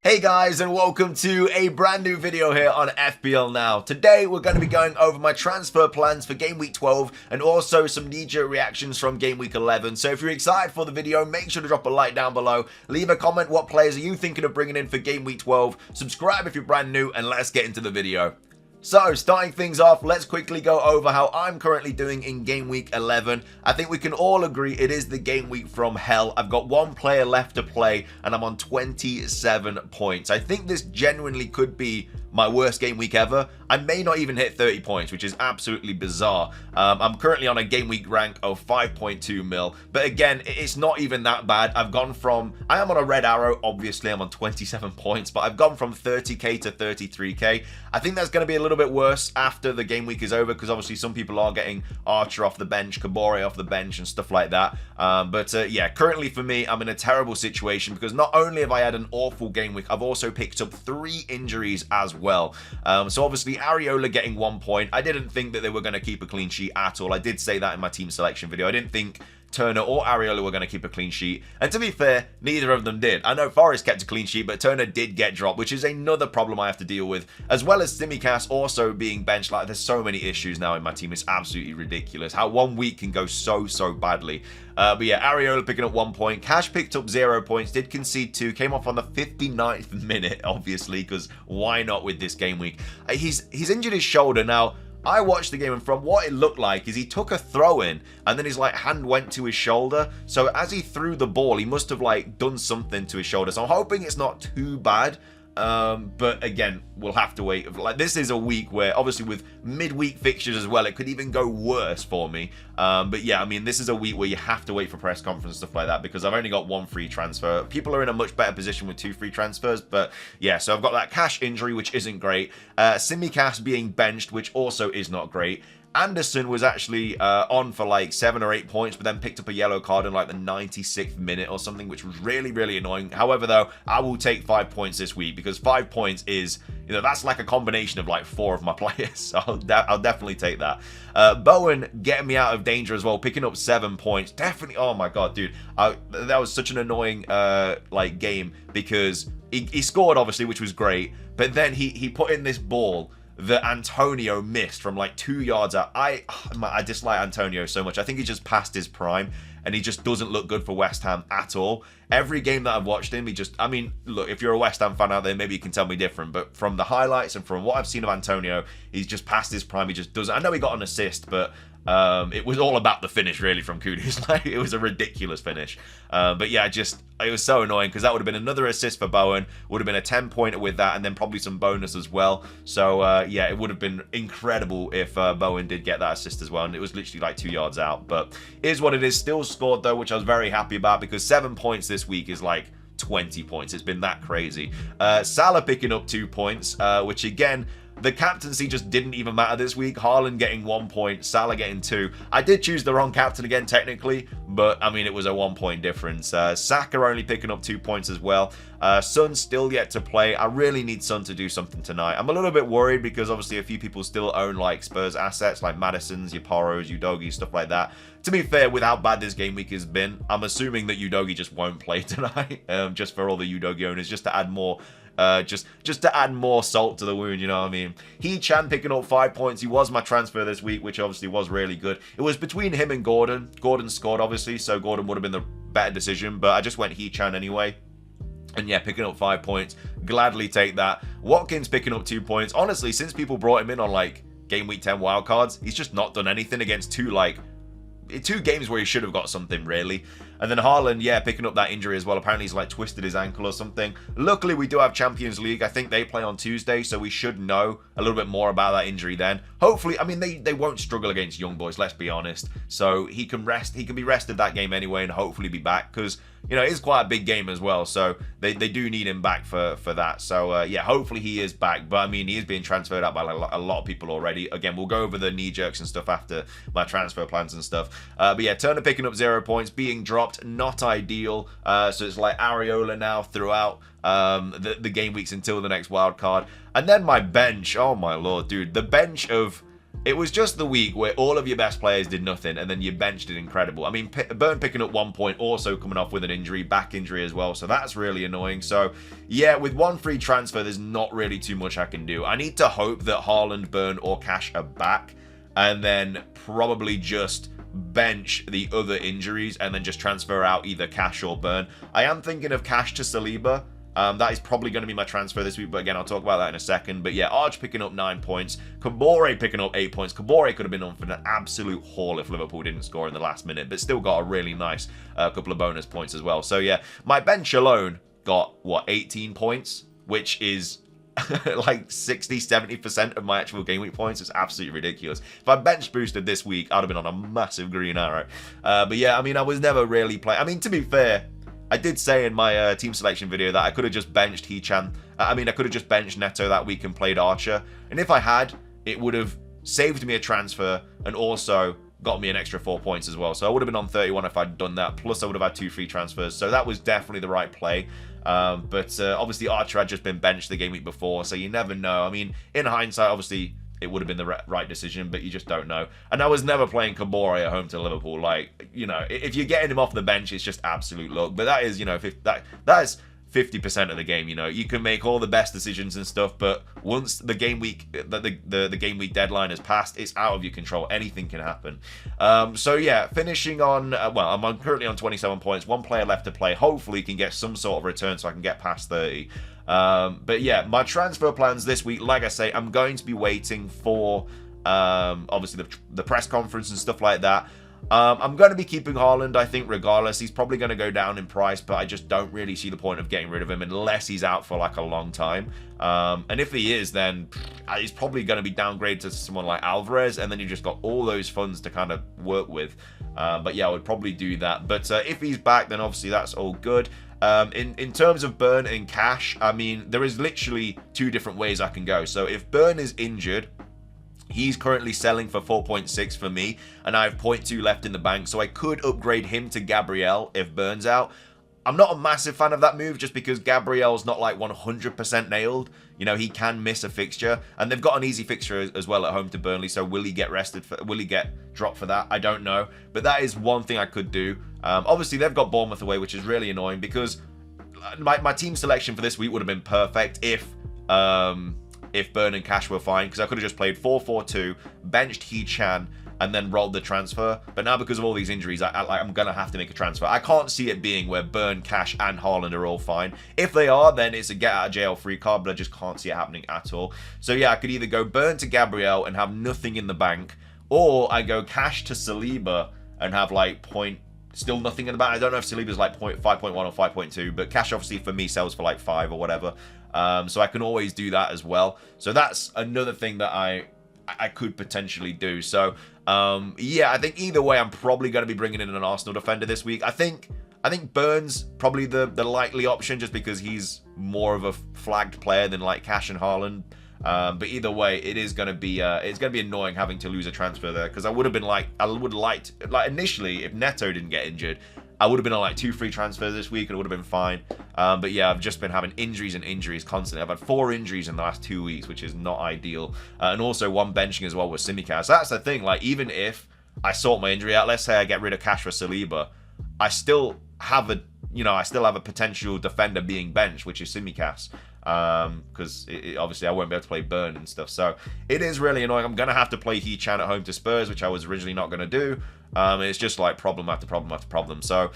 Hey guys, and welcome to a brand new video here on FPL Now. Today we're going to be going over my transfer plans for Game Week 12 and also some knee-jerk reactions from Game Week 11. So if you're excited for the video, make sure to drop a like down below, leave a comment what players are you thinking of bringing in for Game Week 12, subscribe if you're brand new, and let's get into the video. So, starting things off, let's quickly go over how I'm currently doing in Game Week 11. I think we can all agree it is the game week from hell. I've got one player left to play, and I'm on 27 points. I think this genuinely could be my worst game week ever. I may not even hit 30 points, which is absolutely bizarre. I'm currently on a game week rank of 5.2 mil, but again, it's not even that bad. I am on a red arrow, obviously I'm on 27 points, but I've gone from 30k to 33k. I think that's going to be a little bit worse after the game week is over, because obviously some people are getting Archer off the bench, Kabore off the bench, and stuff like that. Yeah, currently for me, I'm in a terrible situation, because not only have I had an awful game week, I've also picked up 3 injuries as well. So obviously Areola getting 1 point. I didn't think that they were going to keep a clean sheet at all. I did say that in my team selection video. I didn't think Turner or Areola were going to keep a clean sheet, and to be fair, neither of them did. I know Forrest kept a clean sheet, but Turner did get dropped, which is another problem I have to deal with, as well as Simicast also being benched. Like, there's so many issues now in my team. It's absolutely ridiculous how 1 week can go so badly. But yeah, Areola picking up 1 point. Cash picked up 0 points, did concede 2, came off on the 59th minute, obviously, because why not with this game week? He's injured his shoulder. Now, I watched the game, and from what it looked like is he took a throw in and then his hand went to his shoulder. So as he threw the ball, he must have done something to his shoulder. So I'm hoping it's not too bad. But again, we'll have to wait. This is a week where obviously with midweek fixtures as well, it could even go worse for me. But yeah, I mean, this is a week where you have to wait for press conference and stuff like that, because I've only got 1 free transfer. People are in a much better position with 2 free transfers, but yeah, so I've got that Cash injury, which isn't great. Simicast being benched, which also is not great. Anderson was actually on for 7 or 8 points, but then picked up a yellow card in the 96th minute or something, which was really annoying. However, though, I will take 5 points this week, because 5 points is, that's like a combination of 4 of my players. So I'll definitely take that. Bowen getting me out of danger as well, picking up 7 points. Definitely, oh my god, dude, that was such an annoying game, because he scored obviously, which was great, but then he put in this ball that Antonio missed from 2 yards out. I dislike Antonio so much. I think he just passed his prime, and he just doesn't look good for West Ham at all. Every game that I've watched him, I mean, look, if you're a West Ham fan out there, maybe you can tell me different, but from the highlights and from what I've seen of Antonio, he's just past his prime. He just doesn't. I know he got an assist, but it was all about the finish, really, from Kudus. It was a ridiculous finish. But yeah, it was so annoying, because that would have been another assist for Bowen, would have been a 10-pointer with that, and then probably some bonus as well. So yeah, it would have been incredible if Bowen did get that assist as well, and it was literally 2 yards out. But it is what it is. Still scored though, which I was very happy about, because 7 points this week is 20 points. It's been that crazy. Salah picking up 2 points, which again, the captaincy just didn't even matter this week. Haaland getting 1 point, Salah getting 2. I did choose the wrong captain again, technically, but I mean, it was a 1 point difference. Saka only picking up 2 points as well. Son still yet to play. I really need Son to do something tonight. I'm a little bit worried, because obviously a few people still own Spurs assets, like Madison's, your Poros, Udogi, stuff like that. To be fair, with how bad this game week has been, I'm assuming that Udogi just won't play tonight, just for all the Udogi owners, just to add more just to add more salt to the wound, you know what I mean? Chan picking up 5 points. He was my transfer this week, which obviously was really good. It was between him and Gordon. Gordon scored, obviously, so Gordon would have been the better decision, but I just went Chan anyway. And yeah, picking up 5 points. Gladly take that. Watkins picking up 2 points. Honestly, since people brought him in on Game Week 10 wildcards, he's just not done anything against 2 games where he should have got something, really. And then Haaland, yeah, picking up that injury as well. Apparently he's twisted his ankle or something. Luckily, we do have Champions League. I think they play on Tuesday, so we should know a little bit more about that injury then. Hopefully, I mean, they won't struggle against young boys, let's be honest. So he can rest. He can be rested that game anyway and hopefully be back, because, it is quite a big game as well. So they do need him back for that. So yeah, hopefully he is back. But I mean, he is being transferred out by a lot of people already. Again, we'll go over the knee jerks and stuff after my transfer plans and stuff. But yeah, Turner picking up 0 points, being dropped, not ideal. So it's Areola now throughout the game weeks until the next wild card. And then my bench, oh my lord, dude, the bench of it was just the week where all of your best players did nothing, and then your bench did incredible. I mean, Burn picking up 1 point, also coming off with an injury, back injury as well, so that's really annoying. So, yeah, with one free transfer, there's not really too much I can do. I need to hope that Haaland, Burn, or Cash are back, and then probably just bench the other injuries, and then just transfer out either Cash or Burn. I am thinking of Cash to Saliba. That is probably going to be my transfer this week, but again, I'll talk about that in a second. But yeah, Arch picking up 9 points. Kabore picking up 8 points. Kabore could have been on for an absolute haul if Liverpool didn't score in the last minute, but still got a really nice couple of bonus points as well. So yeah, my bench alone got, what, 18 points, which is like 60-70% of my actual game week points. It's absolutely ridiculous. If I bench boosted this week, I'd have been on a massive green arrow. But yeah, I mean, I was never really playing. I mean, to be fair, I did say in my team selection video that I could have just benched Hee-Chan. I mean, I could have just benched Neto that week and played Archer. And if I had, it would have saved me a transfer and also got me an extra 4 points as well. So I would have been on 31 if I'd done that. Plus, I would have had 2 free transfers. So that was definitely the right play. But obviously, Archer had just been benched the game week before. So you never know. I mean, in hindsight, obviously, it would have been the right decision, but you just don't know. And I was never playing Kabore at home to Liverpool. Like, you know, if you're getting him off the bench, it's just absolute luck. But that is, you know, that is 50% of the game. You know, you can make all the best decisions and stuff, but once the game week, the game week deadline has passed, it's out of your control. Anything can happen. So yeah, finishing on, well, I'm currently on 27 points. 1 player left to play. Hopefully, can get some sort of return so I can get past 30. But yeah, my transfer plans this week, like I say, I'm going to be waiting for obviously the press conference and stuff like that. I'm going to be keeping Haaland, I think, regardless. He's probably going to go down in price, but I just don't really see the point of getting rid of him unless he's out for like a long time. And if he is, then he's probably going to be downgraded to someone like Alvarez, and then you just got all those funds to kind of work with. But yeah, I would probably do that. But if he's back, then obviously that's all good. In terms of Burn and Cash, I mean, there is literally 2 different ways I can go. So if Burn is injured, he's currently selling for 4.6 for me, and I have 0.2 left in the bank, so I could upgrade him to Gabriel if Burn's out. I'm not a massive fan of that move just because Gabriel's not like 100% nailed. You know, he can miss a fixture, and they've got an easy fixture as well at home to Burnley, so will he get rested? Will he get dropped for that? I don't know, but that is one thing I could do. Obviously, they've got Bournemouth away, which is really annoying because my team selection for this week would have been perfect if Burn and Cash were fine, because I could have just played 4-4-2, benched Hee-Chan, and then rolled the transfer. But now because of all these injuries, I'm going to have to make a transfer. I can't see it being where Burn, Cash, and Haaland are all fine. If they are, then it's a get-out-of-jail free card, but I just can't see it happening at all. So yeah, I could either go Burn to Gabriel and have nothing in the bank, or I go Cash to Saliba and have like still nothing in the bank. I don't know if Saliba's like 5.1 or 5.2, but Cash obviously for me sells for like 5 or whatever. So I can always do that as well. So that's another thing that I could potentially do. So yeah, I think either way, I'm probably going to be bringing in an Arsenal defender this week. I think Burns probably the likely option, just because he's more of a flagged player than like Cash and Haaland. But either way, it is going to be it's going to be annoying having to lose a transfer there, because I would have been like initially, if Neto didn't get injured, I would have been on like 2 free transfers this week and it would have been fine. But yeah, I've just been having injuries and injuries constantly. I've had 4 injuries in the last 2 weeks, which is not ideal. And also 1 benching as well with Simicast. So that's the thing. Like, even if I sort my injury out, let's say I get rid of Cash for Saliba, I still have a potential defender being benched, which is Simicast. Because obviously I won't be able to play Burn and stuff. So it is really annoying. I'm going to have to play Hee-Chan at home to Spurs, which I was originally not going to do. It's just like problem after problem after problem. So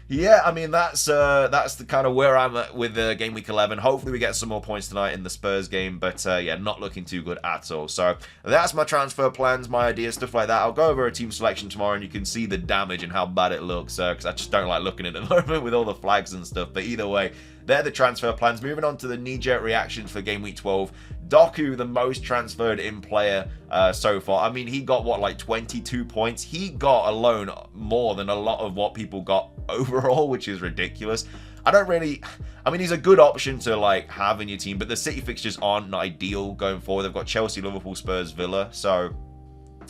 yeah, I mean, that's the kind of where I'm at with game week 11. Hopefully we get some more points tonight in the Spurs game, but yeah, not looking too good at all. So that's my transfer plans, my ideas, stuff like that. I'll go over a team selection tomorrow and you can see the damage and how bad it looks, because I just don't like looking at it at the moment with all the flags and stuff. But either way, they're the transfer plans. Moving on to the Kneejerk Reactions for game week 12. Doku, the most transferred in player so far. I mean, he got what, like 22 points? He got alone more than a lot of what people got overall, which is ridiculous. I mean, he's a good option to like have in your team, but the City fixtures aren't ideal going forward. They've got Chelsea, Liverpool, Spurs, Villa. So,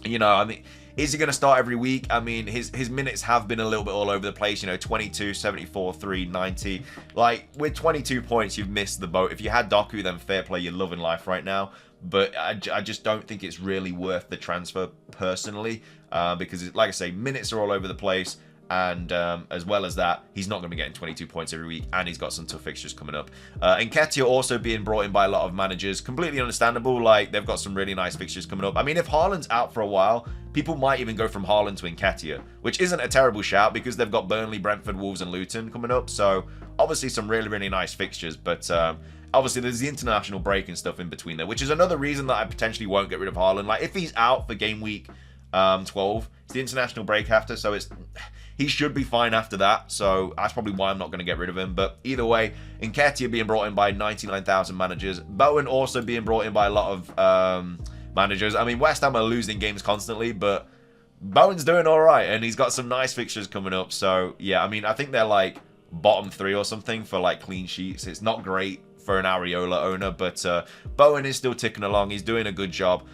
you know, I mean, Is he going to start every week? I mean, his minutes have been a little bit all over the place, you know, 22, 74, 3, 90. Like, with 22 points, you've missed the boat. If you had Doku, then fair play, you're loving life right now. But I just don't think it's really worth the transfer personally, because, like I say, minutes are all over the place. And as well as that, he's not going to be getting 22 points every week, and he's got some tough fixtures coming up. Nketiah also being brought in by a lot of managers, completely understandable. Like, they've got some really nice fixtures coming up. I mean, if Haaland's out for a while, people might even go from Haaland to Nketiah, which isn't a terrible shout because they've got Burnley, Brentford, Wolves, and Luton coming up. So obviously some really, really nice fixtures, but obviously there's the international break and stuff in between there, which is another reason that I potentially won't get rid of Haaland. Like, if he's out for game week 12, it's the international break after, so he should be fine after that, so that's probably why I'm not going to get rid of him. But either way, Nketiah being brought in by 99,000 managers. Bowen also being brought in by a lot of managers. I mean, West Ham are losing games constantly, but Bowen's doing all right, and he's got some nice fixtures coming up. So, yeah, I mean, I think they're like bottom 3 or something for like clean sheets. It's not great for an Areola owner, but Bowen is still ticking along. He's doing a good job.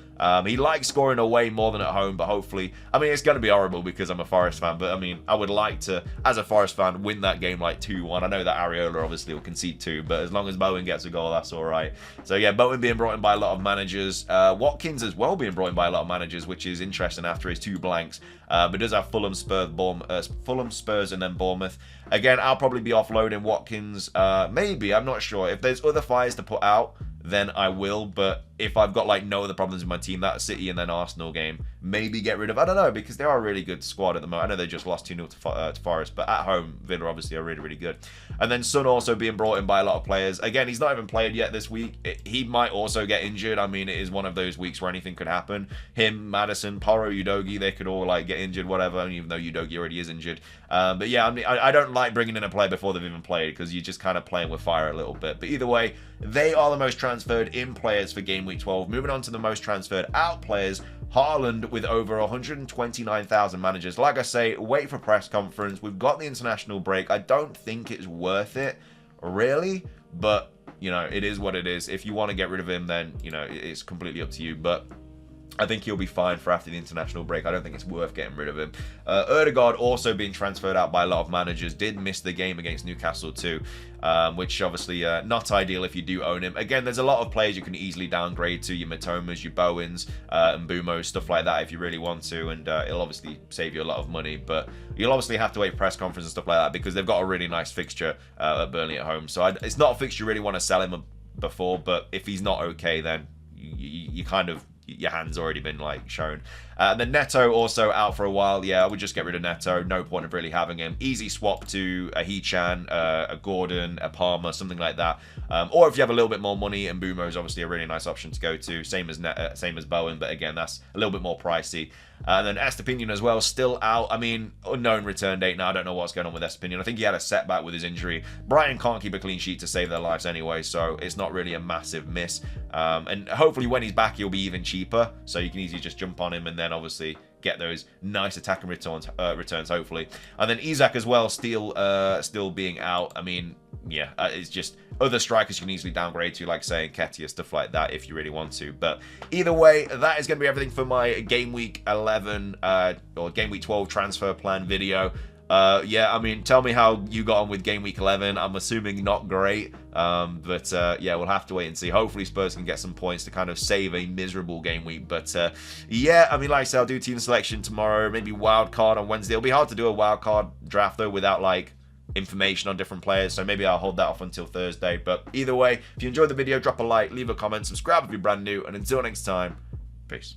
He likes scoring away more than at home, but hopefully, I mean, it's going to be horrible because I'm a Forest fan, but I mean, I would like to, as a Forest fan, win that game like 2-1. I know that Areola obviously will concede 2, but as long as Bowen gets a goal, that's all right. So yeah, Bowen being brought in by a lot of managers. Watkins as well being brought in by a lot of managers, which is interesting after his 2 blanks. But does have Fulham, Spurs, and then Bournemouth. Again, I'll probably be offloading Watkins. Maybe, I'm not sure. If there's other fires to put out, then I will. But if I've got like no other problems in my team, that City and then Arsenal game, maybe get rid of. I don't know, because they are a really good squad at the moment. I know they just lost 2-0 to Forest, but at home, Villa obviously are really, really good. And then Son also being brought in by a lot of players. Again, he's not even played yet this week. He might also get injured. I mean, it is one of those weeks where anything could happen. Him, Maddison, Porro, Udogie, they could all like get injured, whatever, even though Udogie already is injured. But yeah, I mean, I don't like bringing in a player before they've even played, because you're just kind of playing with fire a little bit. But either way, they are the most transferred in players for Game Week 12. Moving on to the most transferred out players, Haaland with over 129,000 managers. Like I say, wait for press conference. We've got the international break. I don't think it's worth it, really, but, you know, it is what it is. If you want to get rid of him, then, you know, it's completely up to you, but I think he'll be fine for after the international break. I don't think it's worth getting rid of him. Ødegaard also being transferred out by a lot of managers. Did miss the game against Newcastle too, which obviously not ideal if you do own him. Again, there's a lot of players you can easily downgrade to, your Mitomas, your Bowens, and Mbumos, stuff like that if you really want to, and it'll obviously save you a lot of money. But you'll obviously have to wait for press conference and stuff like that, because they've got a really nice fixture at Burnley at home. So it's not a fixture you really want to sell him before, but if he's not okay, then you kind of, your hand's already been like shown. And then Neto also out for a while. Yeah, I would just get rid of Neto. No point of really having him. Easy swap to a Hechan, a Gordon, a Palmer, something like that. Or if you have a little bit more money, and Mbeumo is obviously a really nice option to go to. Same as Bowen, but again, that's a little bit more pricey. And then Estepinian as well, still out. I mean, unknown return date now. I don't know what's going on with Estepinian. I think he had a setback with his injury. Brighton can't keep a clean sheet to save their lives anyway, so it's not really a massive miss. And hopefully when he's back, he'll be even cheaper, so you can easily just jump on him and then obviously get those nice attacking returns hopefully. And then Isak as well, still being out. I mean, yeah, it's just other strikers you can easily downgrade to, like say Nketiah, stuff like that if you really want to. But either way, that is going to be everything for my Game Week 11 or Game Week 12 transfer plan video. Yeah, I mean, tell me how you got on with Game Week 11. I'm assuming not great, but yeah, we'll have to wait and see. Hopefully Spurs can get some points to kind of save a miserable game week. But yeah, I mean, like I said, I'll do team selection tomorrow, maybe wildcard on Wednesday. It'll be hard to do a wildcard draft though without like information on different players, so maybe I'll hold that off until Thursday. But either way, if you enjoyed the video, drop a like, leave a comment, subscribe if you're brand new, and until next time, peace.